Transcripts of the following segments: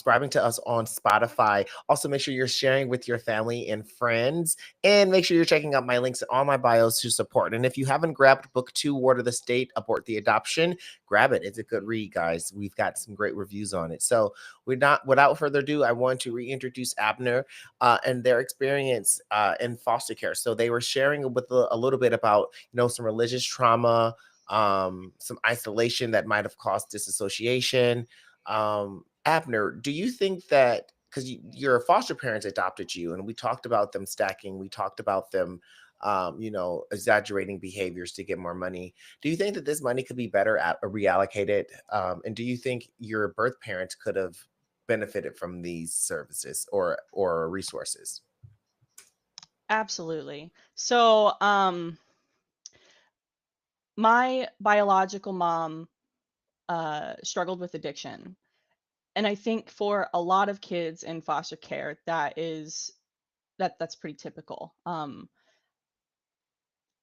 subscribing to us on Spotify. Also, make sure you're sharing with your family and friends, and make sure you're checking out my links on my bios to support. And if you haven't grabbed book two, Ward of the State, Abort the Adoption, grab it. It's a good read, guys. We've got some great reviews on it. So, without further ado, I want to reintroduce Abner and their experience in foster care. So they were sharing with a little bit about some religious trauma, some isolation that might have caused disassociation. Abner, do you think that because your foster parents adopted you, and we talked about them stacking, we talked about them, exaggerating behaviors to get more money. Do you think that this money could be better reallocated? And do you think your birth parents could have benefited from these services or resources? Absolutely. So, my biological mom struggled with addiction. And I think for a lot of kids in foster care, that's pretty typical.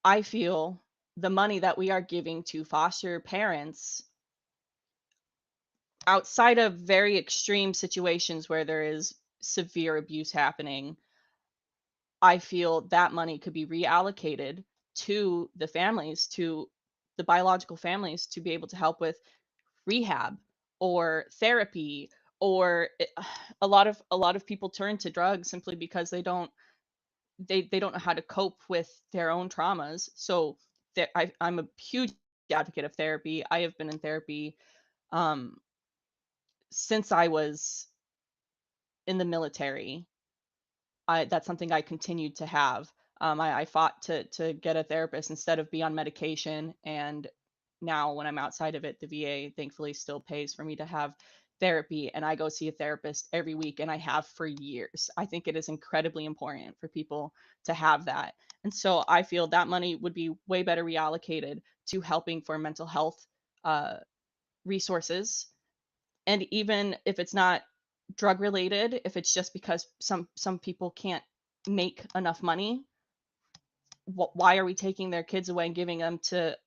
I feel the money that we are giving to foster parents outside of very extreme situations where there is severe abuse happening, I feel that money could be reallocated to the families, to the biological families, to be able to help with rehab or therapy, or a lot of people turn to drugs simply because they don't know how to cope with their own traumas. So I'm a huge advocate of therapy. I have been in therapy um, since I was in the military. That's something I continued to have. I fought to get a therapist instead of be on medication, and now when I'm outside of it, the VA thankfully still pays for me to have therapy, and I go see a therapist every week, and I have for years. I think it is incredibly important for people to have that, and so I feel that money would be way better reallocated to helping for mental health uh, resources, and even if it's not drug related, if it's just because some people can't make enough money, why are we taking their kids away and giving them to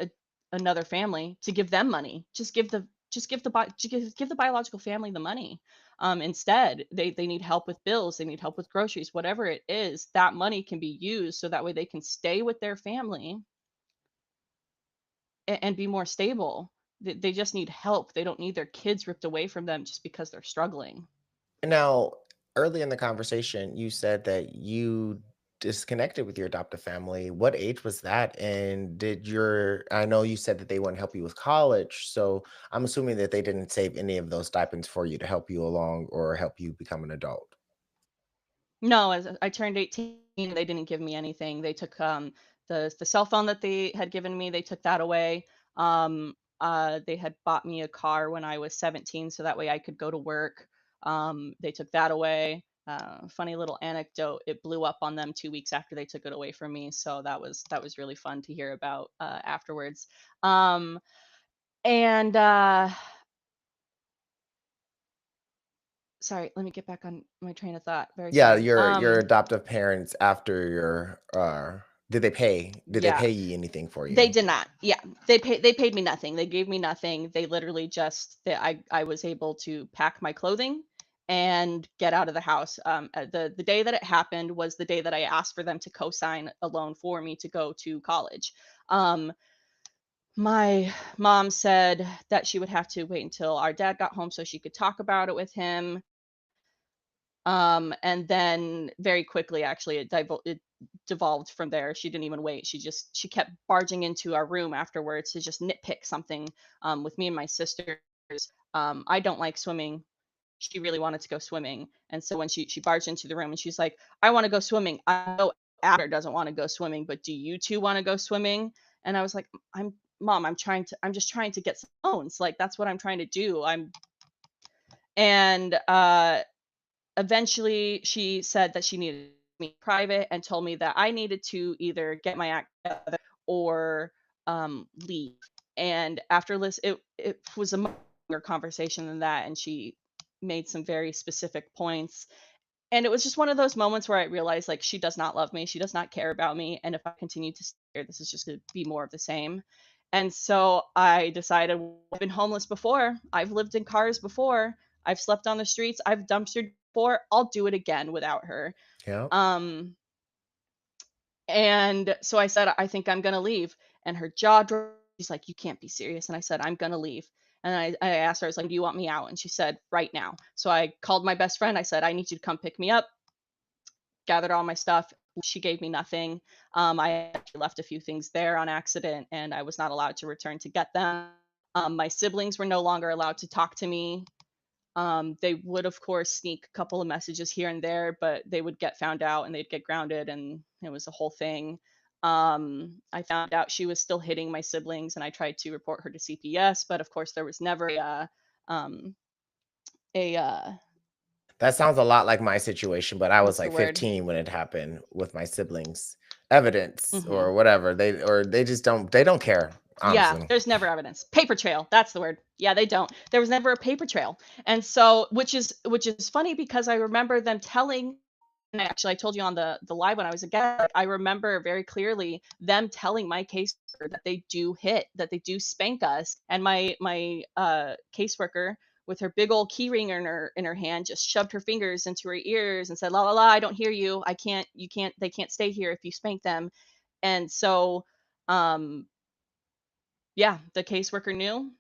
a, another family to give them money? Just give the biological family the money. Instead, they need help with bills, they need help with groceries, whatever it is. That money can be used so that way they can stay with their family and be more stable. They just need help. They don't need their kids ripped away from them just because they're struggling. Now, early in the conversation, you said that you disconnected with your adoptive family. What age was that? And I know you said that they wouldn't help you with college. So I'm assuming that they didn't save any of those stipends for you to help you along or help you become an adult. No, as I turned 18, they didn't give me anything. They took, the cell phone that they had given me, they took that away. They had bought me a car when I was 17, so that way I could go to work. They took that away. Funny little anecdote, it blew up on them 2 weeks after they took it away from me, so that was really fun to hear about, afterwards. Um, and, sorry, let me get back on my train of thought. Very Yeah, sorry. your adoptive parents after your did they pay Yeah. you anything for They you? did not. Yeah. They paid me nothing. They gave me nothing. They literally just that I was able to pack my clothing and get out of the house. The day that it happened was the day that I asked for them to co-sign a loan for me to go to college. Um, my mom said that she would have to wait until our dad got home so she could talk about it with him. And then very quickly, actually, it devolved from there. She didn't even wait. She kept barging into our room afterwards to just nitpick something with me and my sisters. I don't like swimming. She really wanted to go swimming, and so when she barged into the room and she's like, "I want to go swimming. I know Abner doesn't want to go swimming, but do you two want to go swimming?" And I was like, "I'm Mom. I'm just trying to get some loans. Like that's what I'm trying to do. I'm." And eventually she said that she needed me private and told me that I needed to either get my act together or leave. And after it was a longer conversation than that, and she made some very specific points. And it was just one of those moments where I realized like she does not love me, she does not care about me, and if I continue to stay here, this is just going to be more of the same. And so I decided I've been homeless before. I've lived in cars before. I've slept on the streets. I've dumpstered before. I'll do it again without her. Yeah. Um, and so I said, I think I'm gonna leave. And her jaw dropped. She's like, you can't be serious. And I said, I'm gonna leave. And I asked her, I was like, do you want me out? And she said, right now. So I called my best friend. I said, I need you to come pick me up, gathered all my stuff. She gave me nothing. I actually left a few things there on accident, and I was not allowed to return to get them. My siblings were no longer allowed to talk to me. They would, of course, sneak a couple of messages here and there, but they would get found out and they'd get grounded, and it was a whole thing. I found out she was still hitting my siblings, and I tried to report her to CPS, but of course, there was never um, a That sounds a lot like my situation, but I was what's the like word? 15 when it happened with my siblings. Evidence Hmm. or whatever. They just don't care, Yeah, honestly. there's never evidence. Paper trail, that's the word. Yeah, they don't. There was never a paper trail. And so which is funny because I remember them telling, and actually I told you on the live when I was a guest, like, I remember very clearly them telling my caseworker that they do hit, that they do spank us. And my caseworker with her big old key ring in her hand just shoved her fingers into her ears and said, la la la, I don't hear you. I can't, you can't, they can't stay here if you spank them. And so um yeah, the caseworker knew,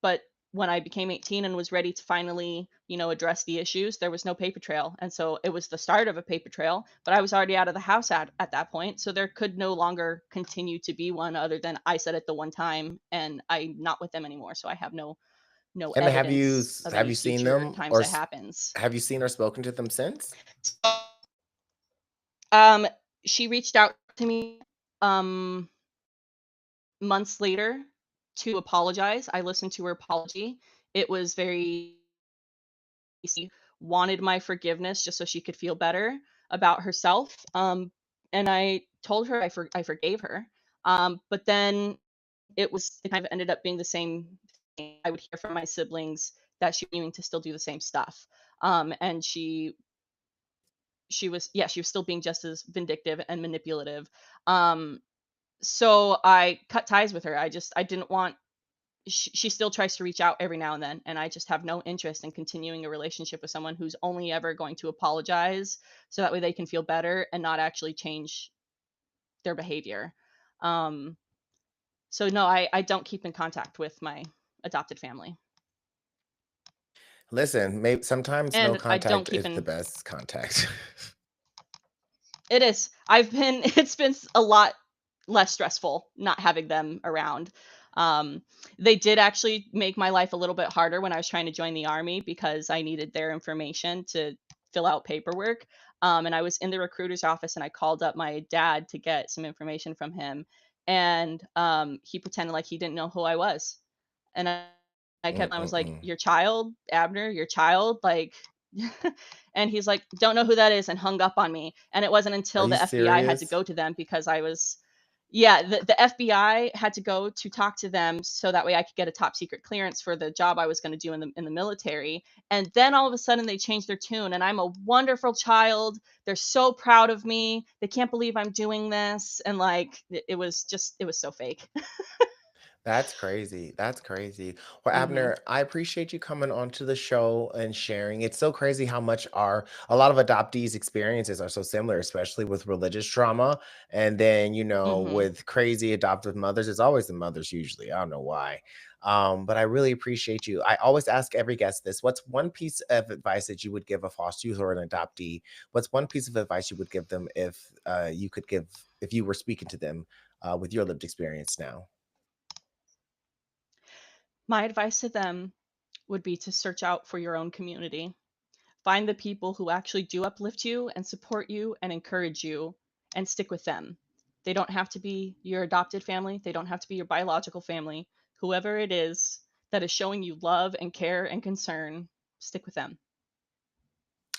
but when I became 18 and was ready to finally, address the issues, there was no paper trail. And so it was the start of a paper trail, but I was already out of the house at that point. So there could no longer continue to be one other than I said it the one time and I'm not with them anymore. So I have no And evidence of have any you seen future them times or that happens. have you seen or spoken to them since? Um she reached out to me um months later to apologize. I listened to her apology. It was very, she wanted my forgiveness just so she could feel better about herself. And I told her I forgave her. But then it kind of ended up being the same thing. I would hear from my siblings that she was continuing to still do the same stuff. And she was still being just as vindictive and manipulative. Um, so I cut ties with her. I didn't want, she still tries to reach out every now and then, and I just have no interest in continuing a relationship with someone who's only ever going to apologize so that way they can feel better and not actually change their behavior. um so no, I don't keep in contact with my adopted family, Listen, maybe sometimes no and I don't contact keep is the in, best contact. it is, I've been it's been a lot less stressful not having them around. um they did actually make my life a little bit harder when I was trying to join the army because I needed their information to fill out paperwork. And I was in the recruiter's office and I called up my dad to get some information from him, and he pretended like he didn't know who I was. And I was like, Mm-mm-mm. your child, Abner, your child, like, and he's like, don't know who that is, and hung up on me. And it wasn't Are until you the FBI had to serious? go to them because I was, yeah, the FBI had to go to talk to them so that way I could get a top secret clearance for the job I was going to do in the military. And then all of a sudden they changed their tune, and I'm a wonderful child. They're so proud of me. They can't believe I'm doing this, and like it was so fake. That's crazy. That's crazy. Well, Hmm. Abner, I appreciate you coming onto the show and sharing. It's so crazy how much a lot of adoptees' experiences are so similar, especially with religious trauma. And then, Hmm. with crazy adoptive mothers, it's always the mothers usually. I don't know why. But I really appreciate you. I always ask every guest this: what's one piece of advice that you would give a foster youth or an adoptee? What's one piece of advice you would give them if you were speaking to them with your lived experience now? My advice to them would be to search out for your own community. Find the people who actually do uplift you and support you and encourage you, and stick with them. They don't have to be your adopted family, they don't have to be your biological family. Whoever it is that is showing you love and care and concern, stick with them.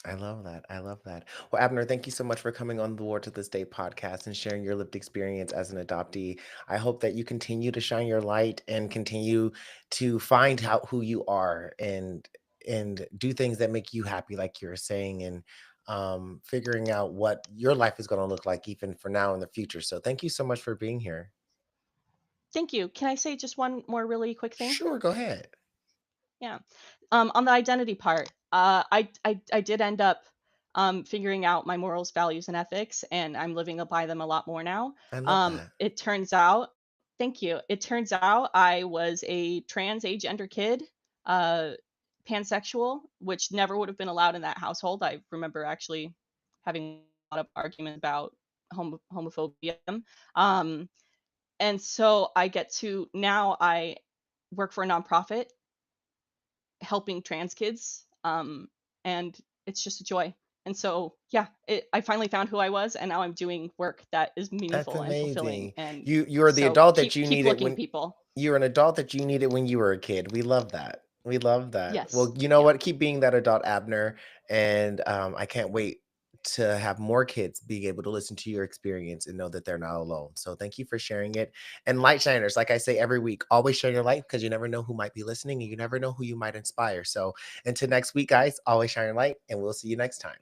I love that. I love that. Well, Abner, thank you so much for coming on the War to This Day podcast and sharing your lived experience as an adoptee. I hope that you continue to shine your light and continue to find out who you are and do things that make you happy, like you're saying, and figuring out what your life is going to look like even for now in the future. So thank you so much for being here. Thank you. Can I say just one more really quick thing? Sure, go ahead. Yeah. On the identity part, I did end up figuring out my morals, values, and ethics, and I'm living by them a lot more now. I love that. It turns out, thank you. It turns out I was a trans agender kid, uh, pansexual, which never would have been allowed in that household. I remember actually having a lot of argument about homophobia. Um, and so I get to now I work for a nonprofit helping trans kids, and it's just a joy. And so, yeah, I finally found who I was, and now I'm doing work that is That's meaningful and fulfilling. amazing. And You're the so adult that keep you keep needed looking, when people. you're an adult that you needed when you were a kid. We love that. We love that. Yes, Well, you know yeah, what? Keep being that adult, Abner. And I can't wait to have more kids being able to listen to your experience and know that they're not alone. So thank you for sharing it. And light shiners, like I say every week, always share your light because you never know who might be listening and you never know who you might inspire. So until next week, guys, always shine your light and we'll see you next time.